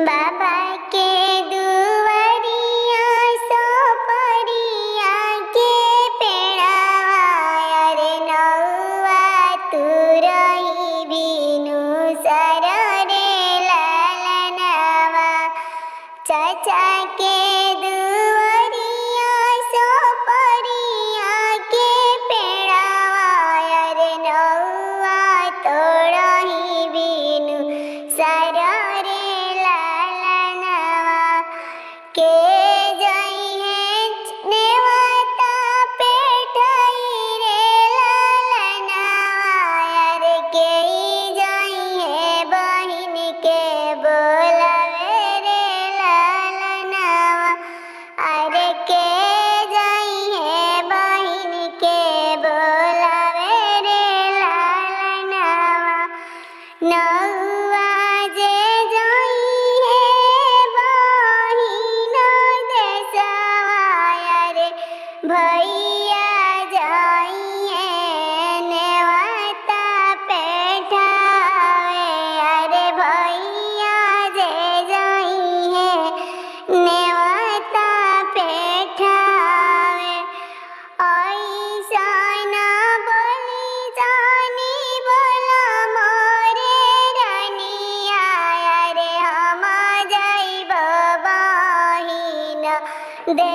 बाबा के दुआरिया सोपरिया के पेड़ावा रे नौआ तू रही बिनु सर रे लालनवा। चाचा के दुआरिया सोपरिया के पेड़ावा रे नौआ तो रही बिनु सर रे लालनवा। के जइहे नेवता पेठई रे लालनवा रे के जइहे बहिन के बोलावे रे लालनवा। अरे के जइहे बहिन के बोलावे रे लालनवा। नौआ जे जइहे बहिन देशवा रे भैया जइहे नेवता पेठावे। अरे भैया जे जइहे नेवता पेठावे। ऐसन बोली जानी बोला मोरे रनिया रे हम जाइब बहिन दे